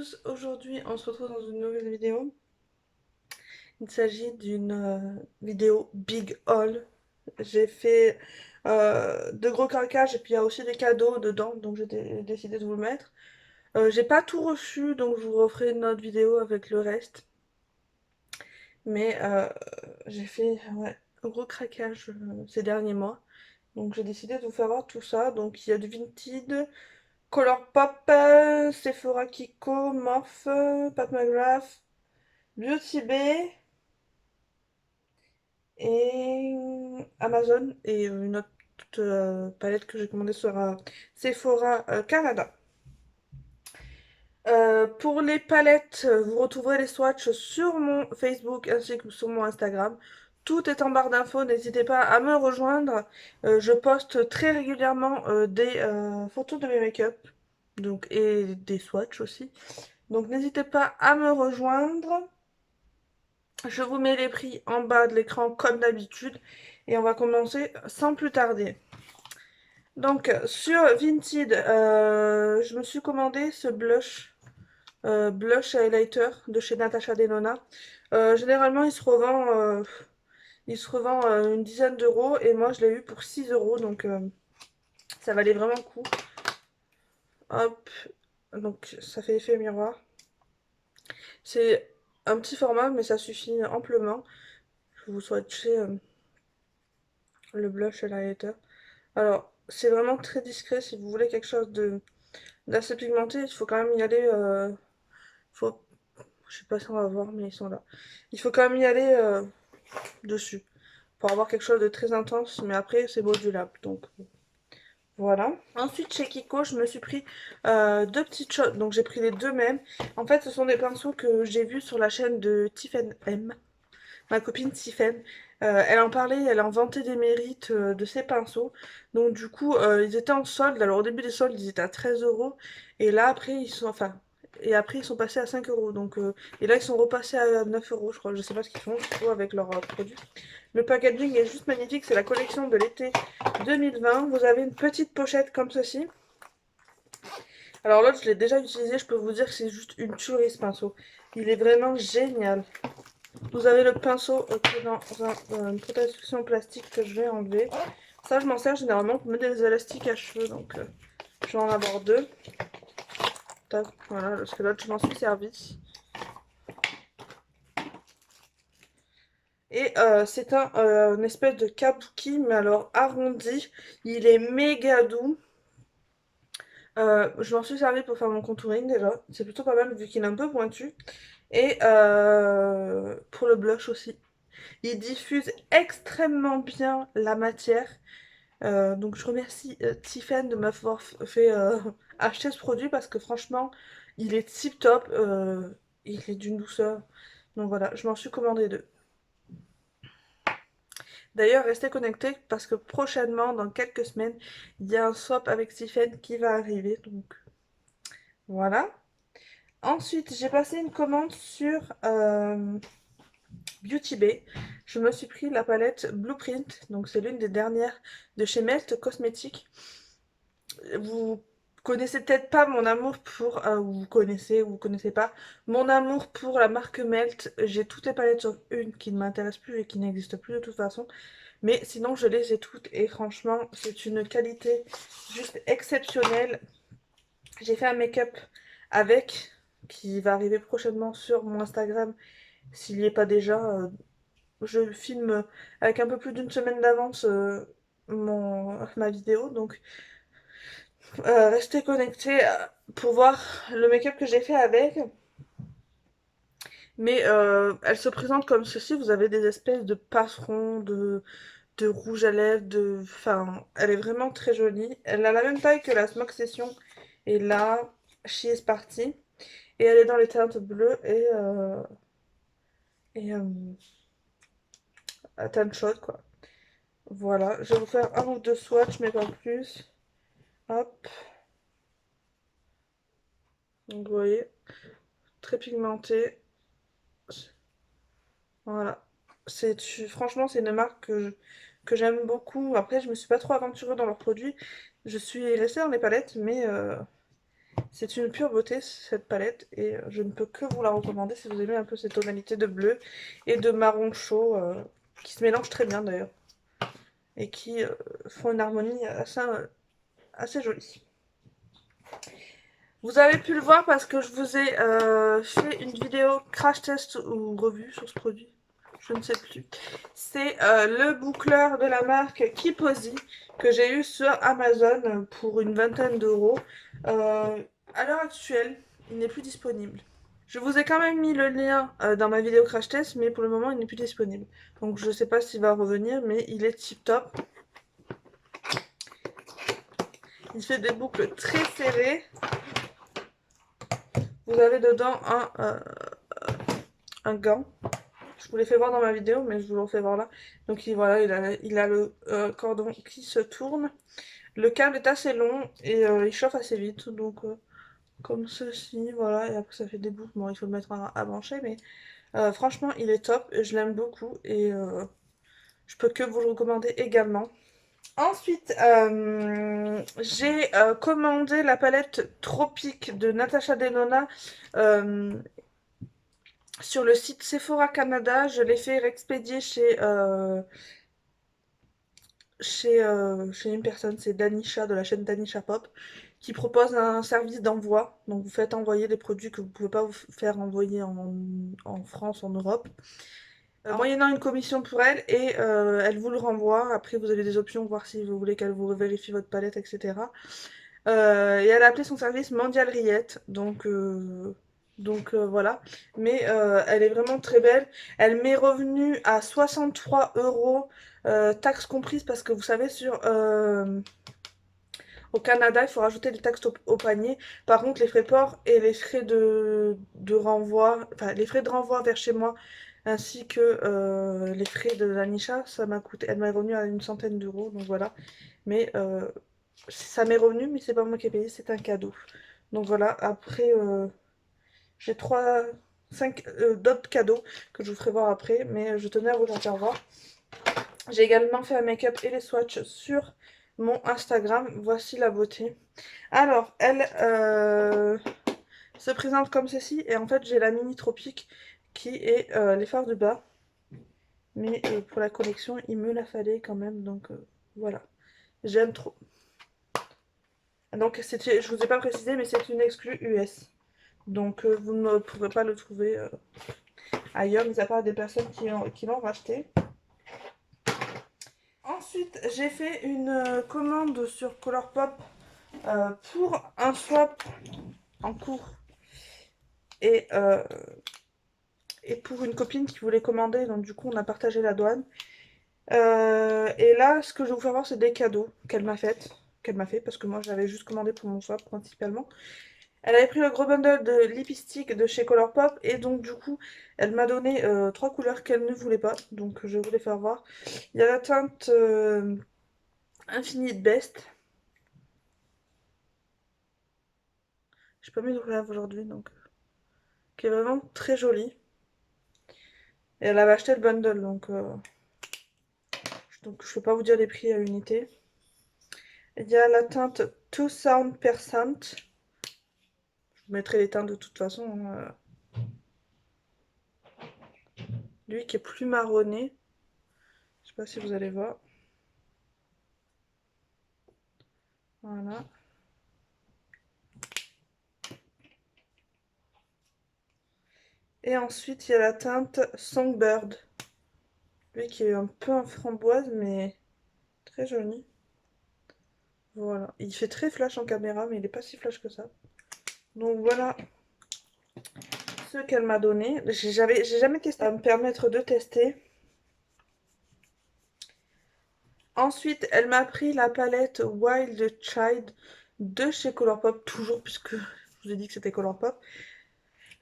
tous, aujourd'hui on se retrouve dans une nouvelle vidéo. Il s'agit d'une vidéo Big Haul. J'ai fait de gros craquages et puis il y a aussi des cadeaux dedans, donc j'ai décidé de vous le mettre. J'ai pas tout reçu, donc je vous referai une autre vidéo avec le reste. Mais j'ai fait ouais, un gros craquage ces derniers mois. Donc j'ai décidé de vous faire voir tout ça. Donc il y a du Vinted, Colourpop, Sephora Kiko, Morphe, Pat McGrath, Beauty Bay et Amazon et une autre palette que j'ai commandée sur Sephora Canada. Pour les palettes, vous retrouverez les swatchs sur mon Facebook ainsi que sur mon Instagram. Tout est en barre d'infos, n'hésitez pas à me rejoindre. Je poste très régulièrement des photos de mes make-up donc, et des swatchs aussi. Donc n'hésitez pas à me rejoindre. Je vous mets les prix en bas de l'écran comme d'habitude. Et on va commencer sans plus tarder. Donc sur Vinted, je me suis commandé ce blush. Blush highlighter de chez Natasha Denona. Généralement, il se revend une dizaine d'euros et moi je l'ai eu pour 6 euros donc ça valait vraiment le coup. Hop, donc ça fait effet miroir. C'est un petit format mais ça suffit amplement. Je vous swatcher le blush highlighter. Alors, c'est vraiment très discret si vous voulez quelque chose de d'assez pigmenté. Il faut quand même y aller. Faut, je sais pas si on va voir, mais ils sont là. Il faut quand même y aller dessus pour avoir quelque chose de très intense, mais après c'est modulable, donc voilà. Ensuite chez Kiko, je me suis pris deux petites choses, donc j'ai pris les deux mêmes. En fait, ce sont des pinceaux que j'ai vus sur la chaîne de Tiffen M, ma copine Tiffen. Elle en parlait, elle en vantait des mérites de ces pinceaux. Donc du coup, ils étaient en solde. Alors au début des soldes, ils étaient à 13 euros. Et là, après, et après, ils sont passés à 5 euros. Donc, et là, ils sont repassés à 9 euros, je crois. Je sais pas ce qu'ils font du coup avec leurs produits. Le packaging est juste magnifique. C'est la collection de l'été 2020. Vous avez une petite pochette comme ceci. Alors l'autre, je l'ai déjà utilisé. Je peux vous dire que c'est juste une tuerie ce pinceau. Il est vraiment génial. Vous avez le pinceau qui est dans une protection plastique que je vais enlever. Ça, je m'en sers généralement pour mettre des élastiques à cheveux. Donc, je vais en avoir deux. Tac, voilà, parce que l'autre, je m'en suis servi. Et c'est une espèce de kabuki, mais alors arrondi. Il est méga doux. Je m'en suis servi pour faire mon contouring déjà. C'est plutôt pas mal vu qu'il est un peu pointu. Et pour le blush aussi. Il diffuse extrêmement bien la matière. Donc je remercie Tiffen de m'avoir fait acheter ce produit parce que franchement, il est tip top. Il est d'une douceur. Donc voilà, je m'en suis commandé deux. D'ailleurs, restez connectés parce que prochainement, dans quelques semaines, il y a un swap avec Tiffen qui va arriver. Donc voilà. Ensuite, j'ai passé une commande sur Beauty Bay. Je me suis pris la palette Blueprint. Donc c'est l'une des dernières de chez Melt Cosmetics. Vous connaissez peut-être pas mon amour pour, ou vous connaissez ou vous connaissez pas, mon amour pour la marque Melt. J'ai toutes les palettes sauf une qui ne m'intéresse plus et qui n'existe plus de toute façon. Mais sinon, je les ai toutes et franchement, c'est une qualité juste exceptionnelle. J'ai fait un make-up avec, qui va arriver prochainement sur mon Instagram, s'il n'y est pas déjà. Je filme avec un peu plus d'une semaine d'avance ma vidéo, donc restez connectés pour voir le make-up que j'ai fait avec. Mais elle se présente comme ceci, vous avez des espèces de passerons, de rouge à lèvres, enfin, elle est vraiment très jolie. Elle a la même taille que la Smoke Session. Et là, She is Party. Et elle est dans les teintes bleues et à teinte chaude, quoi. Voilà, je vais vous faire un ou deux swatchs, mais pas plus. Hop, donc vous voyez, très pigmenté. Voilà. Franchement, c'est une marque que j'aime beaucoup. Après, je me suis pas trop aventurée dans leurs produits. Je suis restée dans les palettes, C'est une pure beauté cette palette et je ne peux que vous la recommander si vous aimez un peu ces tonalités de bleu et de marron chaud qui se mélangent très bien d'ailleurs et qui font une harmonie assez jolie. Vous avez pu le voir parce que je vous ai fait une vidéo crash test ou revue sur ce produit, je ne sais plus. C'est le boucleur de la marque Kiposi que j'ai eu sur Amazon pour une vingtaine d'euros. À l'heure actuelle, il n'est plus disponible. Je vous ai quand même mis le lien dans ma vidéo crash test, mais pour le moment, il n'est plus disponible. Donc je ne sais pas s'il va revenir, mais il est tip top. Il fait des boucles très serrées. Vous avez dedans un gant. Je vous l'ai fait voir dans ma vidéo, mais je vous le refais voir là. Donc voilà, il a le cordon qui se tourne. Le câble est assez long et il chauffe assez vite. Donc comme ceci, voilà. Et après ça fait des boucles. Bon, il faut le mettre à brancher, mais franchement, il est top. Je l'aime beaucoup et je peux que vous le recommander également. Ensuite, j'ai commandé la palette Tropique de Natasha Denona sur le site Sephora Canada. Je l'ai fait expédier chez une personne, c'est Danisha de la chaîne Danisha Pop, qui propose un service d'envoi. Donc vous faites envoyer des produits que vous ne pouvez pas vous faire envoyer en France, en Europe. Moyennant une commission pour elle et elle vous le renvoie. Après vous avez des options, voir si vous voulez qu'elle vous vérifie votre palette, etc. Et elle a appelé son service Mondial Riette, donc voilà. Mais elle est vraiment très belle. Elle m'est revenue à 63 euros, taxes comprises, parce que vous savez, au Canada, il faut rajouter des taxes au panier. Par contre, les frais port et les frais de renvoi, enfin les frais de renvoi vers chez moi, ainsi que les frais de la Nisha, ça m'a coûté, elle m'est revenue à une centaine d'euros, donc voilà. Mais ça m'est revenu, mais c'est pas moi qui ai payé, c'est un cadeau. Donc voilà, après, j'ai 5 d'autres cadeaux que je vous ferai voir après, mais je tenais à vous en faire voir. J'ai également fait un make-up et les swatchs sur mon Instagram. Voici la beauté. Alors, elle se présente comme ceci, et en fait, j'ai la mini tropique qui est les fards du bas. Mais pour la collection, il me la fallait quand même, donc voilà. J'aime trop. Donc, je vous ai pas précisé, mais c'est une exclue US. Donc, vous ne pourrez pas le trouver ailleurs, mis à part des personnes qui l'ont racheté. Ensuite, j'ai fait une commande sur Colourpop pour un swap en cours et, et pour une copine qui voulait commander. Donc, du coup, on a partagé la douane. Et là, ce que je vais vous faire voir, c'est des cadeaux qu'elle m'a fait, parce que moi, j'avais juste commandé pour mon swap principalement. Elle avait pris le gros bundle de lipstick de chez Colourpop et donc du coup elle m'a donné 3 couleurs qu'elle ne voulait pas, donc je vais vous les faire voir. Il y a la teinte Infinite Best. J'ai pas mis de couleur aujourd'hui, donc qui est vraiment très jolie. Et elle avait acheté le bundle, donc je peux pas vous dire les prix à l'unité. Il y a la teinte 2000%. Je vous mettrai les teintes de toute façon. Lui qui est plus marronné. Je sais pas si vous allez voir. Voilà. Et ensuite, il y a la teinte Songbird. Lui qui est un peu en framboise, mais très joli. Voilà. Il fait très flash en caméra, mais il n'est pas si flash que ça. Donc voilà ce qu'elle m'a donné. J'ai jamais testé. Ça va me permettre de tester. Ensuite, elle m'a pris la palette Wild Child de chez Colourpop, toujours, puisque je vous ai dit que c'était Colourpop.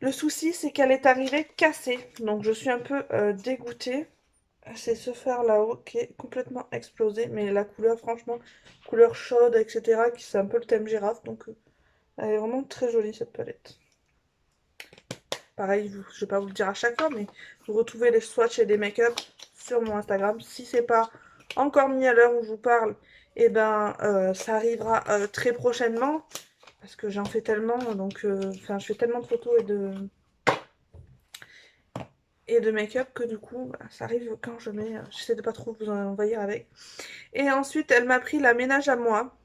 Le souci, c'est qu'elle est arrivée cassée, donc je suis un peu dégoûtée. C'est ce fard là-haut qui est complètement explosé, mais la couleur, franchement, couleur chaude, etc., qui c'est un peu le thème girafe, donc elle est vraiment très jolie cette palette. Pareil, je vais pas vous le dire à chaque fois, mais vous retrouvez les swatchs et des make-up sur mon Instagram. Si c'est pas encore mis à l'heure où je vous parle, et ben ça arrivera très prochainement. parce que j'en fais tellement, donc enfin je fais tellement de photos et de make-up que du coup bah, ça arrive quand je mets, j'essaie de pas trop vous en envahir avec. Et ensuite elle m'a pris la ménage à moi,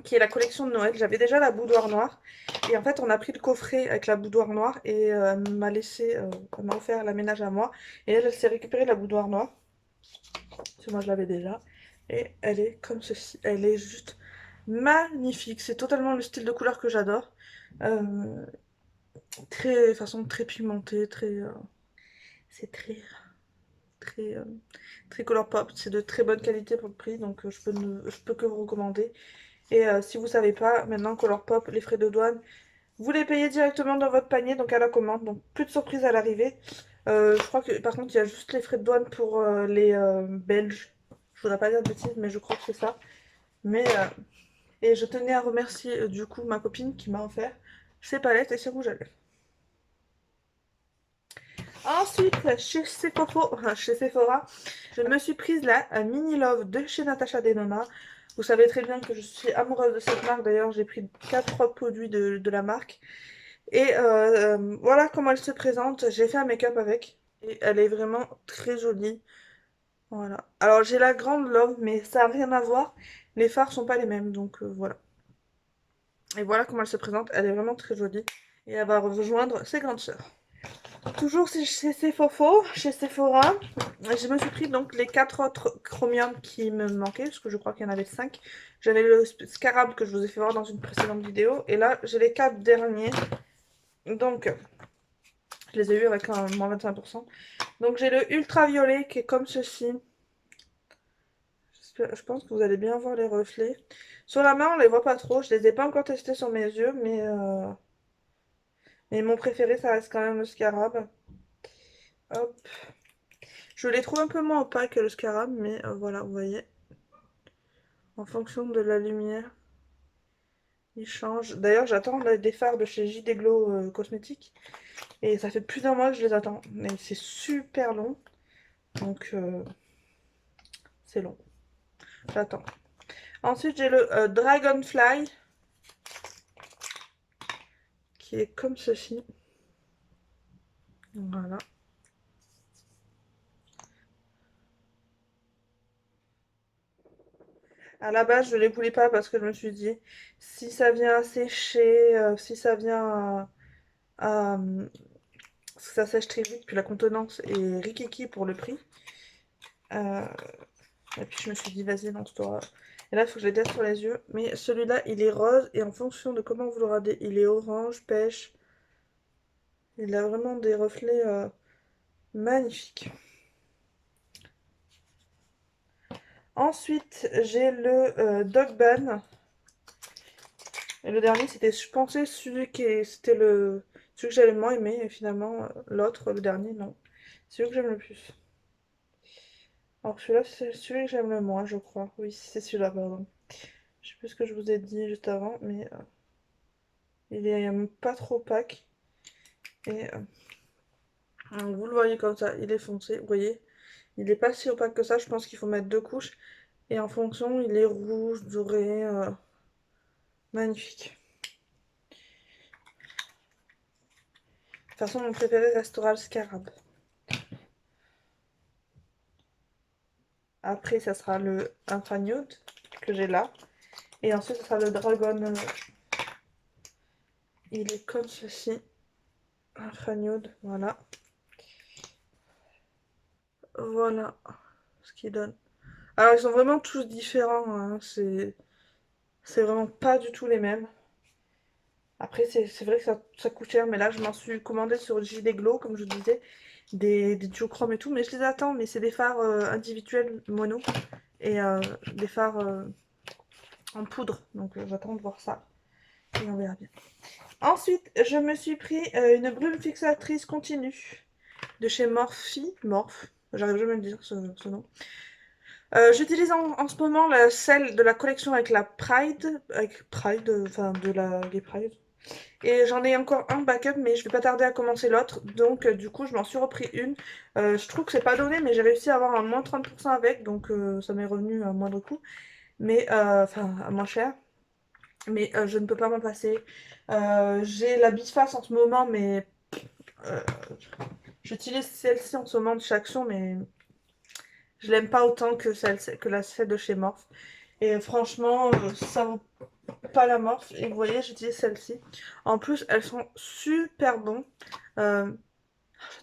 qui est la collection de Noël. J'avais déjà la boudoir noire et en fait on a pris le coffret avec la boudoir noire et elle m'a laissé, elle m'a offert la ménage à moi et elle s'est récupérée la boudoir noire, parce que moi je l'avais déjà, et elle est comme ceci, elle est juste magnifique, c'est totalement le style de couleur que j'adore. Euh, Très, façon très pigmentée, très, c'est très, très color pop. C'est de très bonne qualité pour le prix, donc je peux que vous recommander. Et si vous savez pas, maintenant color pop, les frais de douane, vous les payez directement dans votre panier, donc à la commande, donc plus de surprise à l'arrivée. Je crois que par contre il y a juste les frais de douane pour les Belges. Je voudrais pas dire de bêtises, mais je crois que c'est ça. Mais et je tenais à remercier du coup ma copine qui m'a offert ces palettes et ces rouges à lèvres. Ensuite, chez Sephora, je me suis prise la Mini Love de chez Natasha Denona. Vous savez très bien que je suis amoureuse de cette marque. D'ailleurs, j'ai pris 4 produits de la marque. Et voilà comment elle se présente. J'ai fait un make-up avec. Et elle est vraiment très jolie. Voilà. Alors, j'ai la grande Love, mais ça n'a rien à voir. Les fards sont pas les mêmes. Donc, voilà. Et voilà comment elle se présente. Elle est vraiment très jolie. Et elle va rejoindre ses grandes sœurs. Toujours chez Sephora, je me suis pris donc les 4 autres chromium qui me manquaient, parce que je crois qu'il y en avait 5. J'avais le scarab que je vous ai fait voir dans une précédente vidéo, et là j'ai les 4 derniers, donc je les ai eu avec un moins 25%. Donc j'ai le ultraviolet qui est comme ceci, je pense que vous allez bien voir les reflets. Sur la main on les voit pas trop, je les ai pas encore testés sur mes yeux, mais mon préféré ça reste quand même le scarab. Hop. Je les trouve un peu moins opaques que le scarab, mais voilà, vous voyez, en fonction de la lumière, ils changent. D'ailleurs, j'attends des fards de chez JD Glow Cosmétiques, et ça fait plus d'un mois que je les attends, mais c'est super long, donc c'est long. J'attends. Ensuite, j'ai le Dragonfly, qui est comme ceci. Voilà. À la base, je les voulais pas parce que je me suis dit, si ça vient à sécher, si ça vient parce que ça sèche très vite, puis la contenance est rikiki pour le prix. Euh, et puis je me suis dit, vas-y, lance-toi. Et là, il faut que je les teste sur les yeux. Mais celui-là, il est rose, et en fonction de comment vous le regardez, il est orange, pêche. Il a vraiment des reflets magnifiques. Ensuite, j'ai le Dog Ban. Et le dernier, c'était, je pensais, c'était celui que j'avais le moins aimé, et finalement, l'autre, le dernier, non. C'est celui que j'aime le plus. Alors celui-là, c'est celui que j'aime le moins, je crois. Oui, c'est celui-là, pardon. Je sais plus ce que je vous ai dit juste avant, mais il est pas trop opaque. Et vous le voyez comme ça, il est foncé, vous voyez. Il est pas si opaque que ça, je pense qu'il faut mettre 2 couches. Et en fonction, il est rouge, doré, magnifique. De toute façon, mon préféré restera le scarab. Après, ça sera le Infanude que j'ai là. Et ensuite, ça sera le Dragon. Il est comme ceci. Infanude, voilà. Voilà ce qu'il donne. Alors, ils sont vraiment tous différents, hein. C'est vraiment pas du tout les mêmes. Après, c'est vrai que ça coûte cher, mais là, je m'en suis commandé sur JD Glow, comme je disais, des duochromes et tout, mais je les attends, mais c'est des fards individuels mono et des fards en poudre, donc j'attends de voir ça et on verra bien. Ensuite, je me suis pris une brume fixatrice continue de chez Morphe, j'arrive jamais à le dire ce nom. J'utilise en ce moment celle de la collection avec Pride, enfin de la Gay Pride. Et j'en ai encore un backup, mais je vais pas tarder à commencer l'autre. Donc du coup, je m'en suis repris une. Je trouve que c'est pas donné, mais j'ai réussi à avoir un moins 30% avec, donc ça m'est revenu à moindre coût. Mais, enfin, à moins cher. mais je ne peux pas m'en passer. J'ai la Biface en ce moment, mais euh, j'utilise celle-ci en ce moment de chez Action, mais je l'aime pas autant que celle de chez Morphe. Et franchement, ça vaut pas la Morphe. Et vous voyez, j'utilise celle-ci. En plus, elles sont super bonnes. J'adore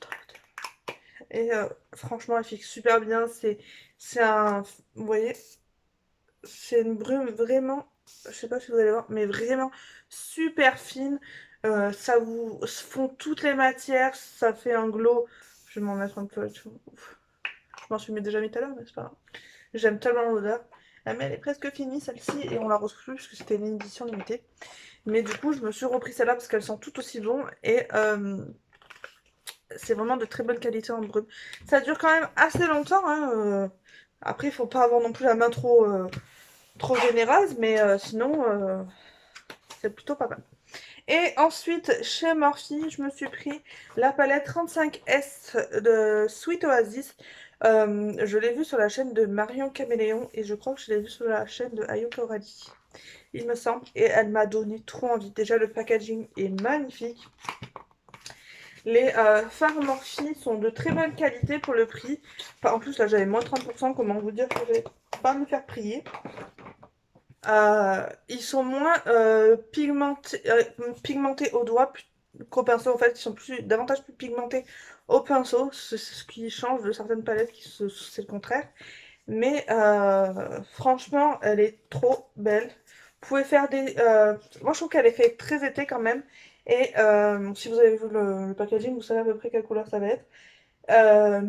la tenue. Et franchement, elle fixe super bien. C'est un, vous voyez, c'est une brume vraiment, je sais pas si vous allez voir, mais vraiment super fine. Ça vous fond toutes les matières, ça fait un glow. Je vais m'en mettre un peu. Ouf. Je m'en suis déjà mis tout à l'heure, mais c'est pas grave. J'aime tellement l'odeur. Mais elle est presque finie celle-ci et on la retrouve plus parce que c'était une édition limitée. Mais du coup, je me suis repris celle-là parce qu'elles sont toutes aussi bon et c'est vraiment de très bonne qualité en brume. Ça dure quand même assez longtemps, hein. Après, il faut pas avoir non plus la main trop généreuse, mais sinon, c'est plutôt pas mal. Et ensuite, chez Morphe, je me suis pris la palette 35S de Sweet Oasis. Je l'ai vue sur la chaîne de Marion Caméléon et je crois que je l'ai vue sur la chaîne de Ayo Korali, il me semble. Et elle m'a donné trop envie. Déjà, le packaging est magnifique. Les fards Morphe sont de très bonne qualité pour le prix. Enfin, en plus, là, j'avais moins 30%. Comment vous dire que je vais pas me faire prier. Ils sont moins pigmentés au doigt qu'au pinceau. En fait, ils sont davantage plus pigmentés au pinceau. C'est ce qui change de certaines palettes c'est le contraire. Mais franchement, elle est trop belle. Vous pouvez faire des... moi, je trouve qu'elle est faite très été quand même. Et si vous avez vu le packaging, vous savez à peu près quelle couleur ça va être.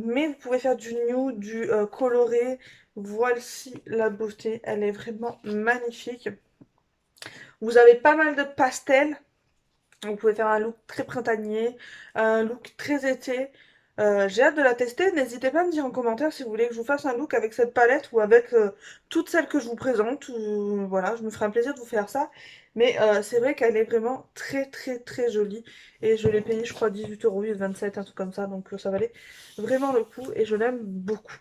Mais vous pouvez faire du nude, du coloré. Voici la beauté. Elle est vraiment magnifique. Vous avez pas mal de pastels. Vous pouvez faire un look très printanier, un look très été. J'ai hâte de la tester. N'hésitez pas à me dire en commentaire si vous voulez que je vous fasse un look avec cette palette ou avec toutes celles que je vous présente. Voilà, je me ferai un plaisir de vous faire ça. Mais c'est vrai qu'elle est vraiment très très très jolie. Et je l'ai payée, je crois, 18 € 27, un truc comme ça. Donc ça valait vraiment le coup et je l'aime beaucoup.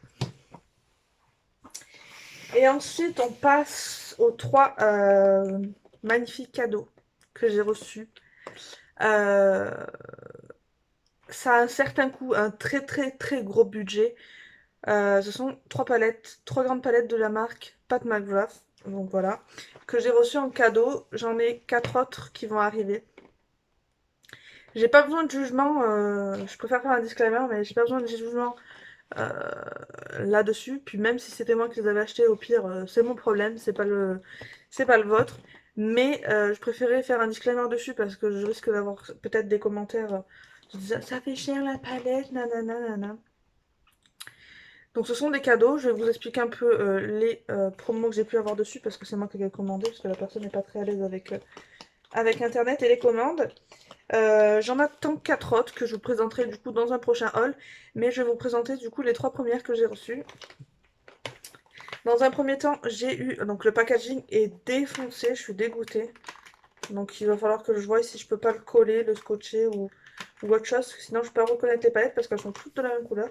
Et ensuite, on passe aux trois magnifiques cadeaux que j'ai reçus. Euh, Ça a un certain coût, un très très très gros budget. Ce sont trois palettes, trois grandes palettes de la marque Pat McGrath. Donc voilà, que j'ai reçu en cadeau. J'en ai quatre autres qui vont arriver. J'ai pas besoin de jugement, je préfère faire un disclaimer, mais j'ai pas besoin de jugement euh, là-dessus. Puis même si c'était moi qui les avais achetés, au pire, c'est mon problème, c'est pas le vôtre. Mais je préférais faire un disclaimer dessus parce que je risque d'avoir peut-être des commentaires. Ça fait cher la palette, nanana, nanana. Donc ce sont des cadeaux, je vais vous expliquer un peu les promos que j'ai pu avoir dessus parce que c'est moi qui ai commandé parce que la personne n'est pas très à l'aise avec internet et les commandes. J'en attends 4 autres que je vous présenterai du coup dans un prochain haul, mais je vais vous présenter du coup les trois premières que j'ai reçues. Dans un premier temps, j'ai eu, donc le packaging est défoncé, je suis dégoûtée. Donc il va falloir que je voie si je peux pas le coller, le scotcher ou autre chose, sinon je peux pas reconnaître les palettes parce qu'elles sont toutes de la même couleur.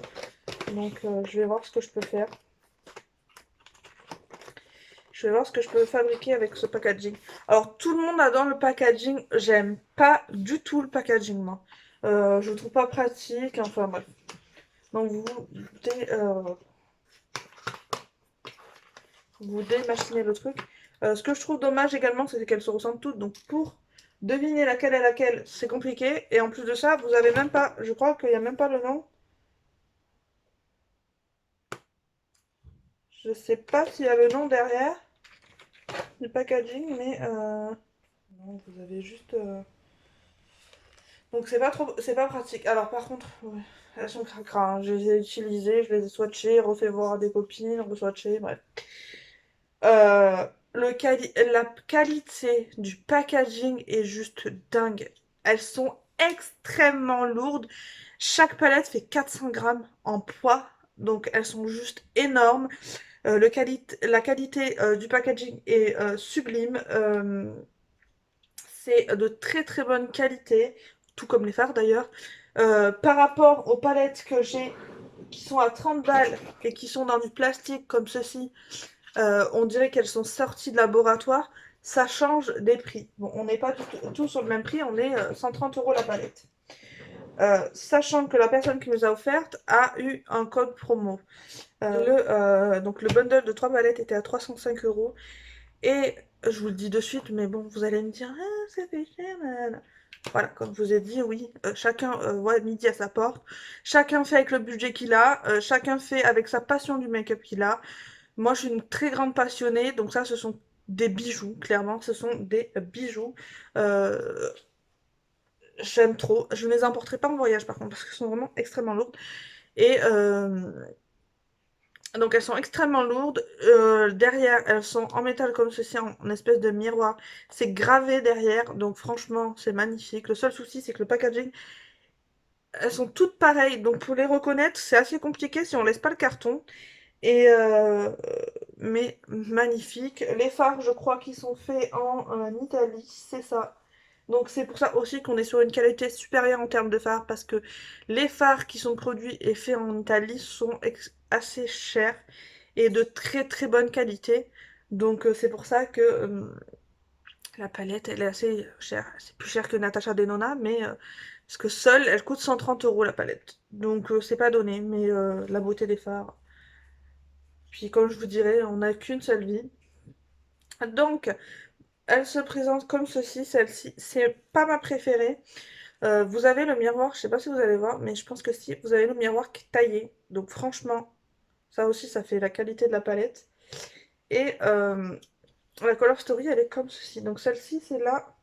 Donc je vais voir ce que je peux faire. Je vais voir ce que je peux fabriquer avec ce packaging. Alors tout le monde adore le packaging, j'aime pas du tout le packaging moi. Je le trouve pas pratique, enfin bref. Donc vous démachinez le truc. Ce que je trouve dommage également, c'est qu'elles se ressemblent toutes. Donc pour deviner laquelle est laquelle, c'est compliqué. Et en plus de ça, vous avez même pas, je crois qu'il n'y a même pas le nom. Je sais pas s'il y a le nom derrière du packaging, mais non, vous avez juste. Donc c'est pas pratique. Alors par contre, ouais, elles sont cracra, hein. Je les ai utilisées, je les ai swatchées, refait voir à des copines, reswatchées, bref. Euh, la qualité du packaging est juste dingue. Elles sont extrêmement lourdes. Chaque palette fait 400 grammes en poids. Donc elles sont juste énormes. La qualité du packaging est sublime. C'est de très très bonne qualité. Tout comme les fards d'ailleurs. Par rapport aux palettes que j'ai qui sont à 30 balles et qui sont dans du plastique comme ceci, on dirait qu'elles sont sorties de laboratoire. ça change des prix. Bon, on n'est pas tout sur le même prix, on est 130 € la palette. Sachant que la personne qui nous a offerte a eu un code promo. Donc le bundle de 3 palettes était à 305 €. Et je vous le dis de suite, mais bon, vous allez me dire, ah, ça fait cher. Nanana. Voilà, comme je vous ai dit, oui, chacun voit midi à sa porte. Chacun fait avec le budget qu'il a. Chacun fait avec sa passion du make-up qu'il a. Moi, je suis une très grande passionnée, donc ça, ce sont des bijoux, clairement, ce sont des bijoux. Euh, J'aime trop. Je ne les emporterai pas en voyage, par contre, parce qu'elles sont vraiment extrêmement lourdes. Et donc, elles sont extrêmement lourdes. Derrière, elles sont en métal comme ceci, en espèce de miroir. C'est gravé derrière, donc franchement, c'est magnifique. Le seul souci, c'est que le packaging, elles sont toutes pareilles. Donc, pour les reconnaître, c'est assez compliqué si on laisse pas le carton. Et mais magnifique. Les fards, je crois qu'ils sont faits en Italie, c'est ça. Donc c'est pour ça aussi qu'on est sur une qualité supérieure en termes de fards, parce que les fards qui sont produits et faits en Italie sont assez chers et de très très bonne qualité. Donc c'est pour ça que la palette, elle est assez chère. C'est plus cher que Natasha Denona, mais parce que seule, elle coûte 130 € la palette. Donc c'est pas donné, mais la beauté des fards. Puis comme je vous dirais, on n'a qu'une seule vie. Donc, elle se présente comme ceci, celle-ci. C'est pas ma préférée. Vous avez le miroir, je sais pas si vous allez voir, mais je pense que si, vous avez le miroir qui est taillé. Donc franchement, ça aussi, ça fait la qualité de la palette. Et la Color Story, elle est comme ceci. Donc celle-ci, c'est la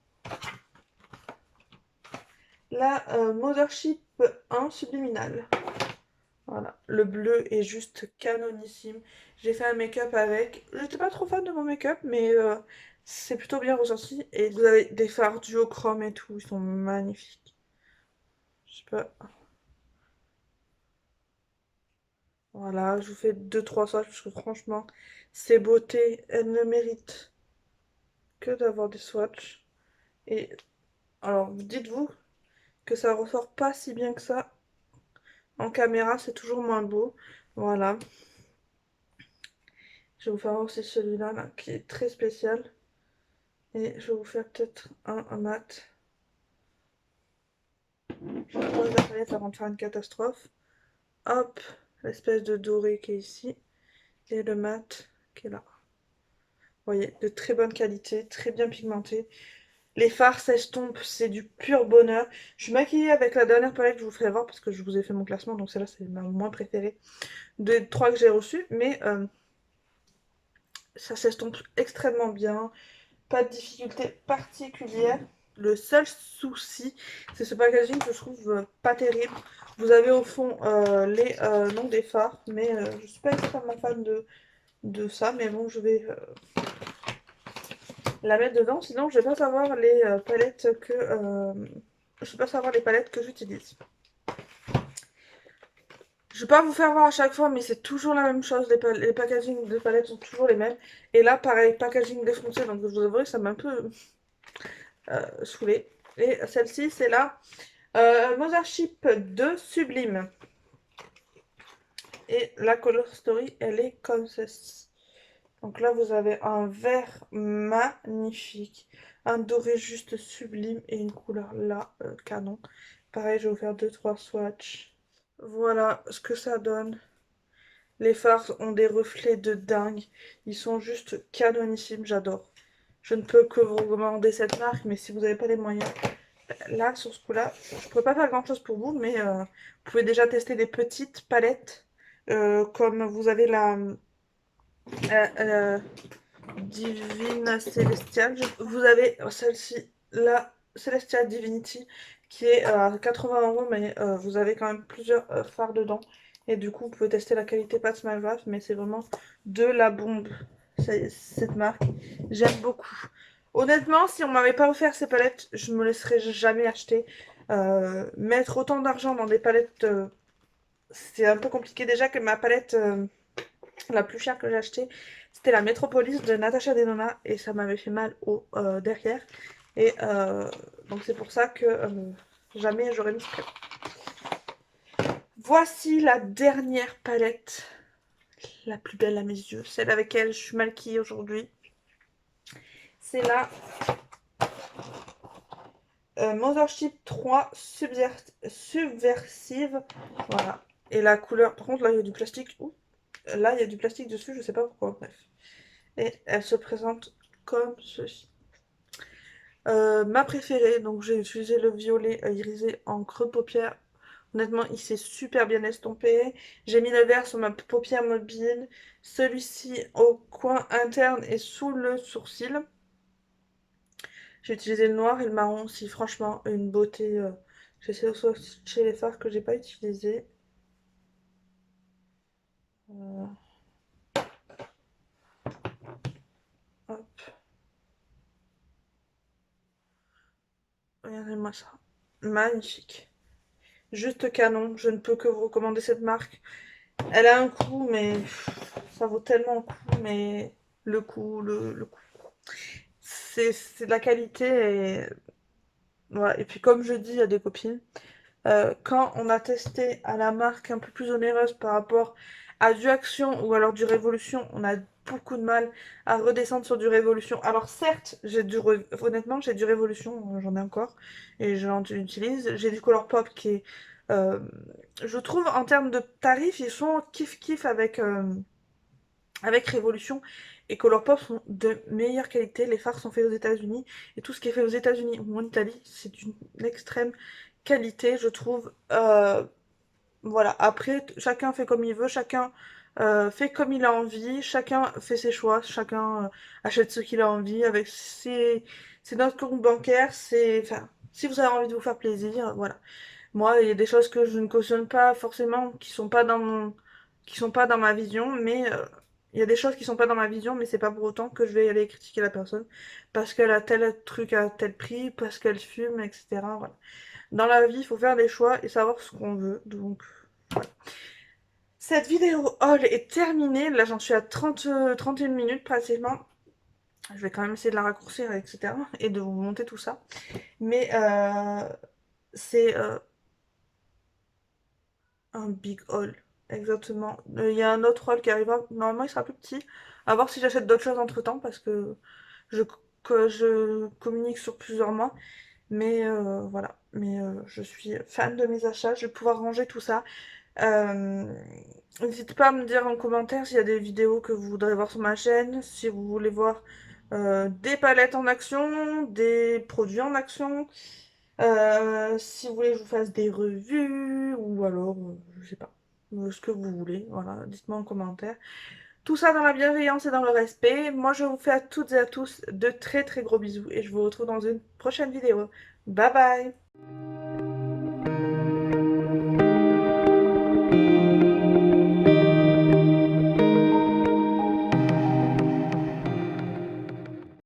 Mothership 1 subliminale. Voilà, le bleu est juste canonissime. J'ai fait un make-up avec. J'étais pas trop fan de mon make-up, mais c'est plutôt bien ressorti. Et vous avez des fards duochrome et tout, ils sont magnifiques. Je sais pas. Voilà, je vous fais deux trois swatchs parce que franchement, ces beautés, elles ne méritent que d'avoir des swatchs. Et alors, dites-vous que ça ressort pas si bien que ça. En caméra, c'est toujours moins beau. Voilà. Je vais vous faire aussi celui-là là, qui est très spécial. Et je vais vous faire peut-être un mat. Je pose la palette avant de faire une catastrophe. Hop, l'espèce de doré qui est ici. Et le mat qui est là. Vous voyez, de très bonne qualité, très bien pigmenté. Les fards s'estompent, c'est du pur bonheur. Je suis maquillée avec la dernière palette que je vous ferai voir parce que je vous ai fait mon classement, donc celle-là c'est ma moins préférée des trois que j'ai reçues. Mais ça s'estompe extrêmement bien. Pas de difficulté particulière. Le seul souci, c'est ce packaging que je trouve pas terrible. Vous avez au fond les noms des fards, mais je suis pas extrêmement fan de ça. Mais bon, je vais la mettre dedans, sinon je vais pas savoir les palettes que je vais pas savoir les palettes que j'utilise. Je vais pas vous faire voir à chaque fois, mais c'est toujours la même chose. Les packaging des palettes sont toujours les mêmes. Et là, pareil, packaging défoncé, donc je vous avouerai que ça m'a un peu saoulée. Et celle-ci, c'est la Mothership 2 Sublime. Et la Color Story, elle est comme ceci. Donc là, vous avez un vert magnifique, un doré juste sublime et une couleur là, canon. Pareil, je vais vous faire deux trois swatchs. Voilà ce que ça donne. Les fards ont des reflets de dingue. Ils sont juste canonissimes, j'adore. Je ne peux que vous recommander cette marque, mais si vous n'avez pas les moyens, là, sur ce coup-là, je ne pourrais pas faire grand-chose pour vous, mais vous pouvez déjà tester des petites palettes, comme vous avez la euh, Divine Celestial. Vous avez celle-ci, la Celestial Divinity, qui est à 80 €, mais vous avez quand même plusieurs fards dedans. Et du coup, vous pouvez tester la qualité Pat Smile Wrap, mais c'est vraiment de la bombe, cette marque. J'aime beaucoup. Honnêtement, si on m'avait pas offert ces palettes, je me laisserais jamais acheter. Mettre autant d'argent dans des palettes, c'est un peu compliqué. Déjà que ma palette la plus chère que j'ai achetée, c'était la Metropolis de Natasha Denona et ça m'avait fait mal au derrière. Et donc c'est pour ça que jamais j'aurais mis ce prix. Voici la dernière palette, la plus belle à mes yeux, celle avec laquelle je suis maquillée aujourd'hui. C'est la Mothership 3 Subversive. Voilà. Et la couleur, par contre là il y a du plastique. Ouh. Là il y a du plastique dessus, je sais pas pourquoi, bref. Et elle se présente comme ceci. Ma préférée, donc j'ai utilisé le violet irisé en creux paupière. Honnêtement, il s'est super bien estompé. J'ai mis le vert sur ma paupière mobile. Celui-ci au coin interne et sous le sourcil. J'ai utilisé le noir et le marron aussi. Franchement, une beauté. J'essaie de swatcher les fards que j'ai pas utilisés. Euh, hop, regardez-moi ça. Magnifique. Juste canon. Je ne peux que vous recommander cette marque. Elle a un coût, mais ça vaut tellement le coup, mais le coût. C'est de la qualité et, ouais. Et puis comme je dis à des copines, quand on a testé à la marque un peu plus onéreuse par rapport à du Action ou alors du Révolution, on a beaucoup de mal à redescendre sur du Révolution. Alors certes, honnêtement, j'ai du Révolution, j'en ai encore, et j'en utilise. J'ai du Colourpop qui est... euh, je trouve en termes de tarifs, ils sont kiff-kiff avec Révolution et Colourpop sont de meilleure qualité. Les fards sont faits aux États-Unis et tout ce qui est fait aux États-Unis ou en Italie, c'est d'une extrême qualité, je trouve. Voilà, après, chacun fait comme il veut, chacun fait comme il a envie, chacun fait ses choix, chacun achète ce qu'il a envie avec c'est notre compte bancaire, c'est, enfin, si vous avez envie de vous faire plaisir, voilà. Moi, il y a des choses que je ne cautionne pas forcément, qui sont pas dans ma vision, mais il y a des choses qui sont pas dans ma vision, mais c'est pas pour autant que je vais aller critiquer la personne parce qu'elle a tel truc à tel prix, parce qu'elle fume, etc. Voilà. Dans la vie, il faut faire des choix et savoir ce qu'on veut. Donc, cette vidéo haul est terminée. Là, j'en suis à 31 minutes pratiquement. Je vais quand même essayer de la raccourcir, etc. Et de vous monter tout ça. Mais c'est un big haul. Exactement. Il y a un autre haul qui arrivera. Normalement, il sera plus petit. À voir si j'achète d'autres choses entre temps parce je, que je communique sur plusieurs mois. Mais voilà. Mais je suis fan de mes achats. Je vais pouvoir ranger tout ça. Euh, N'hésitez pas à me dire en commentaire s'il y a des vidéos que vous voudrez voir sur ma chaîne, si vous voulez voir des palettes en action, des produits en action, si vous voulez que je vous fasse des revues, ou alors, je sais pas, ce que vous voulez, voilà, dites-moi en commentaire. Tout ça dans la bienveillance et dans le respect. Moi, je vous fais à toutes et à tous de très très gros bisous et je vous retrouve dans une prochaine vidéo. Bye bye!